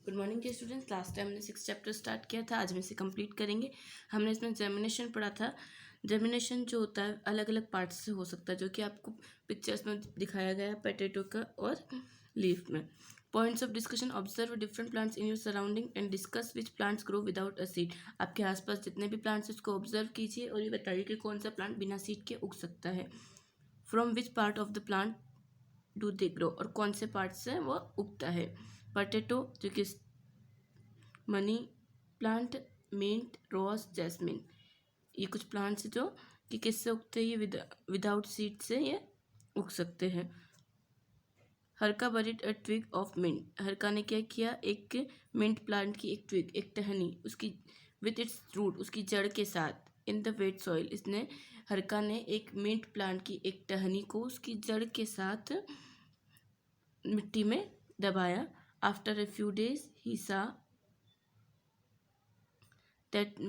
Good morning के students. Last time हमने 6 chapter start किया था, आज हम इसे कंप्लीट करेंगे। हमने इसमें जर्मिनेशन पढ़ा था। जर्मिनेशन जो होता है अलग अलग पार्ट्स से हो सकता है, जो कि आपको पिक्चर्स में दिखाया गया है पोटैटो का और लीफ में। Points of discussion: observe different plants in your surrounding and discuss which plants grow without a seed. आपके आसपास जितने भी प्लांट्स उसको ऑब्जर्व कीजिए और ये बताइए कि कौन सा प्लांट बिना सीड के उग सकता है। From which part of the plant do they grow, और कौन से पार्ट से वो उगता है। पोटैटो जो कि मनी प्लांट, मिंट, रोज, जैस्मिन, ये कुछ प्लांट्स जो कि किससे उगते हैं, ये विदाउट सीड से ये उग सकते हैं। Harka buried a twig of mint. Harka ने क्या किया, एक मिंट प्लांट की एक ट्विग, एक टहनी उसकी, विथ इट्स रूट, उसकी जड़ के साथ, इन द वेट सॉइल। इसने हरका ने एक मिंट प्लांट की एक टहनी को उसकी जड़ के साथ मिट्टी में दबाया। After a few days he saw that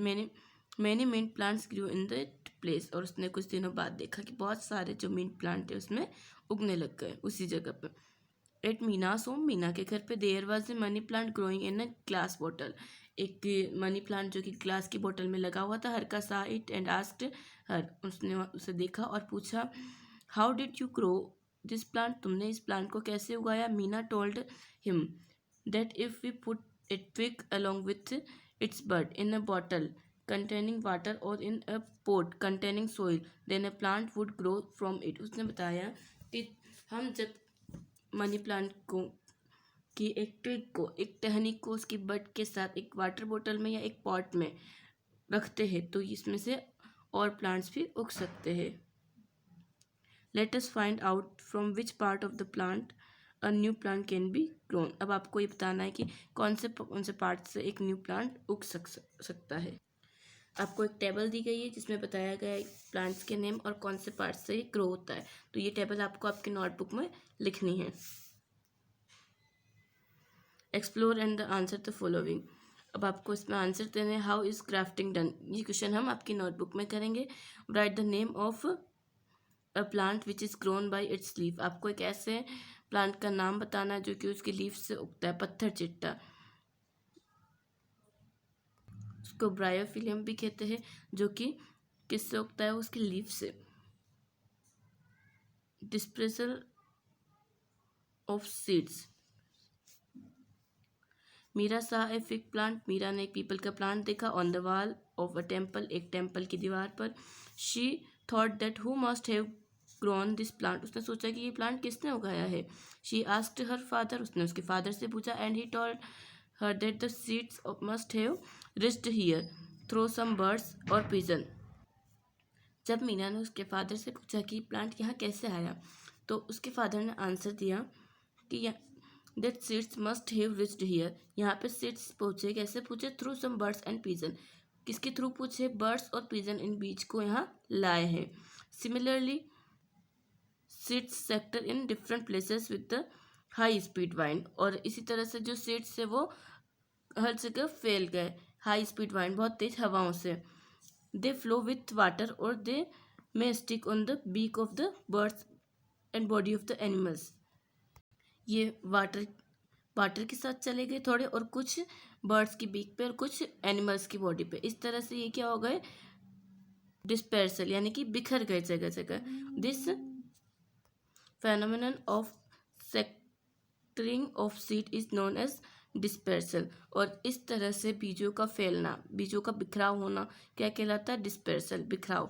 many mint plants grew in that place. और उसने कुछ दिनों बाद देखा कि बहुत सारे जो मिंट प्लांट है उसमें उगने लग गए उसी जगह पे। एट मीनास होम, मीना के घर पे, there was a money plant growing in a glass bottle. एक मनी प्लांट जो कि ग्लास की बोतल में लगा हुआ था। हर का सा इट एंड आस्क्ड हर, उसने उसे देखा और पूछा, how did you grow this plant, तुमने इस प्लांट को कैसे उगाया। Meena told him that if we put a twig along with its bud in a bottle containing water or in a pot containing soil, then a plant would grow from it। उसने बताया कि हम जब money plant को की एक twig को, एक टहनी को उसकी बड के साथ एक वाटर बोतल में या एक पॉट में रखते हैं तो इसमें से और प्लांट्स भी उग सकते हैं। Let us find out from which part of the plant a new plant can be grown. अब आपको ये बताना है कि कौन से पार्ट से एक न्यू प्लांट उग सकता है। आपको एक टेबल दी गई है जिसमें बताया गया है प्लांट्स के नेम और कौन से पार्ट से ये ग्रो होता है। तो ये टेबल आपको आपके नोटबुक में लिखनी है। Explore and the answer the following. अब आपको इसमें आंसर देने हैं। हाउ इज क्राफ्टिंग डन, ये क्वेश्चन हम आपकी नोटबुक में करेंगे। Right the name of a plant which is grown by its leaf. आपको एक ऐसे प्लांट का नाम बताना है जो कि उसकी लीफ से उगता है। पत्थर चिट्टा, उसको ब्रायोफिलियम भी कहते हैं, जो कि किससे उगता है, उसकी लीफ से। डिस्पेrsal ऑफ सीड्स। मीरा सा ए फिग प्लांट, मीरा ने एक पीपल का प्लांट देखा। On the wall of a temple, एक टेम्पल की दीवार पर। She thought that who must have grown this plant, उसने सोचा कि ये प्लांट किसने उगाया है। शी आस्क्ड हर फादर, उसने उसके फादर से पूछा। And he told her that the seeds must have reached here through some birds और पिजन। जब मीना ने उसके फादर से पूछा कि प्लांट यहाँ कैसे आया, तो उसके फादर ने आंसर दिया कि that seeds must have reached here, यहाँ पे सीड्स पूछे, कैसे पूछे, through some birds and pigeon, किसके थ्रू पूछे, बर्ड्स और पिजन इन बीज को यहाँ लाए हैं। Similarly seeds scatter in different places with the high speed wind, और इसी तरह से जो सीड्स है वो हर जगह फैल गए हाई स्पीड वाइंड, बहुत तेज हवाओं से। दे फ्लो विथ वाटर और they may stick on the beak of the birds and body of the animals. ये वाटर के साथ चले गए थोड़े, और कुछ बर्ड्स की बीक पे और कुछ एनिमल्स की बॉडी पे। इस तरह से ये क्या हो गए, डिस्पर्सल, यानी कि बिखर गए जगह जगह। This phenomenon of scattering of seed is known as dispersal। और इस तरह से बीजों का फैलना, बीजों का बिखराव होना क्या कहलाता है, डिस्पर्सल, बिखराव।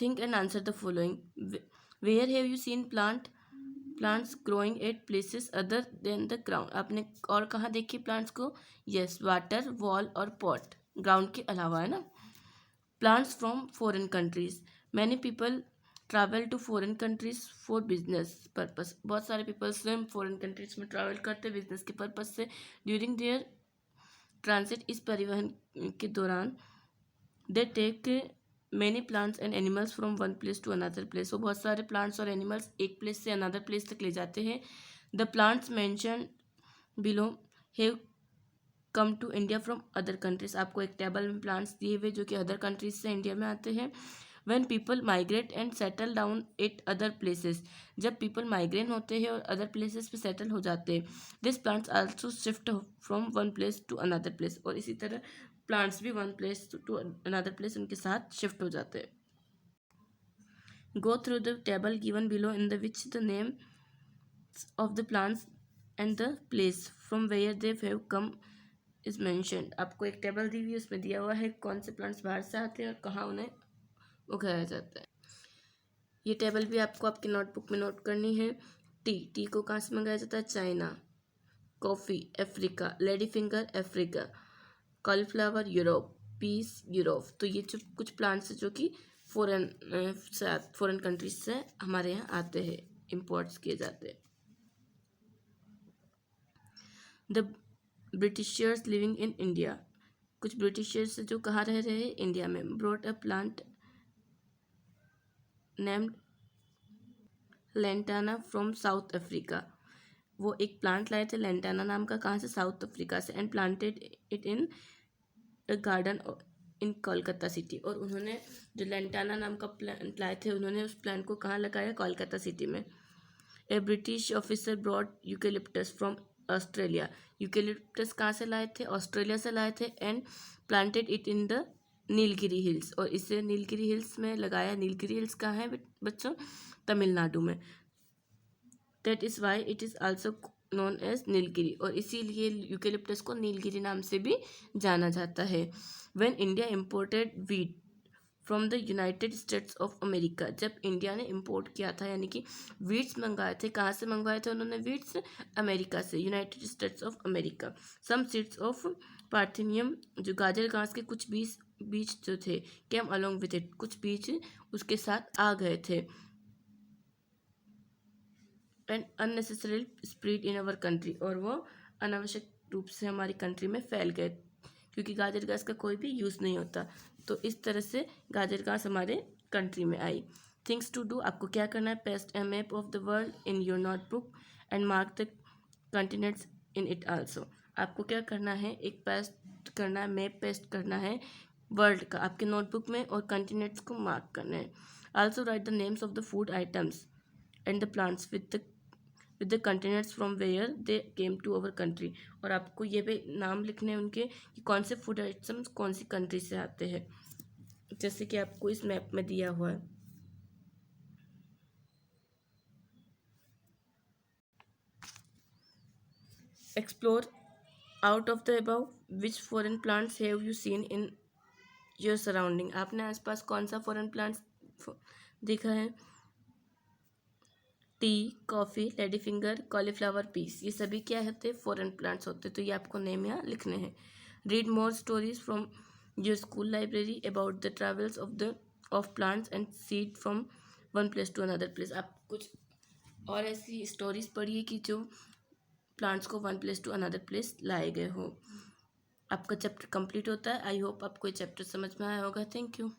Think and answer the following. Where have you seen plants growing at places other than the ground. आपने और कहाँ देखी प्लांट्स को, यस, वाटर, वॉल और पॉट, ग्राउंड के अलावा, है ना। Plants from foreign countries, many people travel to foreign countries for business purpose. बहुत सारे पीपल्स फॉरेन कंट्रीज में ट्रैवल करते हैं बिजनेस के पर्पज से। ड्यूरिंग देयर ट्रांसिट, इस परिवहन के दौरान, they take many plants and animals from one place to another place. वो बहुत सारे प्लांट्स और एनिमल्स एक प्लेस से अनदर प्लेस तक ले जाते हैं। The plants mention below have come to India from other countries. आपको एक टेबल में प्लांट्स दिए हुए जो कि अदर कंट्रीज से इंडिया में आते हैं। When people migrate and settle down eight other places, जब पीपल माइग्रेट होते हैं और अदर प्लेसेस पे सेटल हो जाते हैं, this plants also shift from one place to another place, और इसी तरह प्लांट्स भी one place to another place उनके साथ शिफ्ट हो जाते हैं. Go through the table given below in the which the name of the plants and the place from where they have come is mentioned. आपको एक table दी हुई है, उसमें दिया हुआ है कौन से प्लांट्स बाहर से आते हैं और कहाँ उन्हें उगाया जाता है. ये टेबल भी आपको आपकी नोटबुक में नोट करनी है. टी को कहाँ से मंगाया जाता है? China. Coffee Africa. Lady finger Africa. Cauliflower Europe. Peas Europe. तो ये जो कुछ प्लांट्स हैं जो कि फॉरेन कंट्रीज से हमारे यहाँ आते हैं, इम्पोर्ट्स किए जाते हैं. The Britishers living in India, कुछ ब्रिटिशर्स जो कहाँ रह रहे हैं? इंडिया में. Brought a plant named lantana from south Africa, वो एक प्लांट लाए थे लेंटाना नाम का, कहाँ से? साउथ अफ्रीका से. And planted it in a garden in Kolkata city, और उन्होंने जो लेंटाना नाम का प्लांट लाए थे उन्होंने उस प्लांट को कहाँ लगाया? कोलकाता सिटी में. A British officer brought eucalyptus from Australia, eucalyptus कहाँ से लाए थे? ऑस्ट्रेलिया से लाए थे. And planted it in the Nilgiri hills, और इसे नीलगिरी हिल्स में लगाया. नीलगिरी हिल्स कहाँ है बच्चों? तमिलनाडु में. That is why it is also known as Nilgiri, और इसीलिए यूकेलिप्टस को नीलगिरी नाम से भी जाना जाता है. When India imported wheat from the United States of America, जब इंडिया ने इम्पोर्ट किया था, यानी कि वीट्स मंगाए थे, कहाँ से मंगवाए थे उन्होंने वीट्स? अमेरिका से, United States of America. Some seeds of parthenium, जो गाजर घास के कुछ बीज जो थे, केम अलोंग विद इट, कुछ बीज उसके साथ आ गए थे. And unnecessary spread in our country, और वो अनावश्यक रूप से हमारी कंट्री में फैल गए, क्योंकि गाजर घास का कोई भी यूज़ नहीं होता. तो इस तरह से गाजर घास हमारे कंट्री में आई. थिंग्स टू डू, आपको क्या करना है? Paste A map of the world in your notebook and mark the continents in it also. आपको क्या करना है? एक पेस्ट करना है, मैप पेस्ट करना है वर्ल्ड का आपके नोटबुक में, और कंटिनेंट्स को मार्क करना है. Also write the names of the food items and the plants with the containers from where they came to our country, और आपको ये भी नाम लिखने हैं उनके कि कौन से फूड आइटम्स कौन सी कंट्री से आते हैं, जैसे कि आपको इस मैप में दिया हुआ है. Explore out of the above which foreign plants have you seen in your surrounding, आपने आसपास कौन सा फॉरेन प्लांट्स देखा है? Tea, coffee, lady finger, cauliflower, peas, ये सभी क्या होते हैं? फॉरेन प्लांट्स होते हैं. तो ये आपको नेम यहाँ लिखने हैं. Read more stories from your school library about the travels of plants and seed from one place to another place. आप कुछ और ऐसी स्टोरीज पढ़िए कि जो प्लांट्स को one place to another place लाए गए हो. आपका चैप्टर कंप्लीट होता है. आई होप आपको ये चैप्टर समझ में आया होगा. Thank you.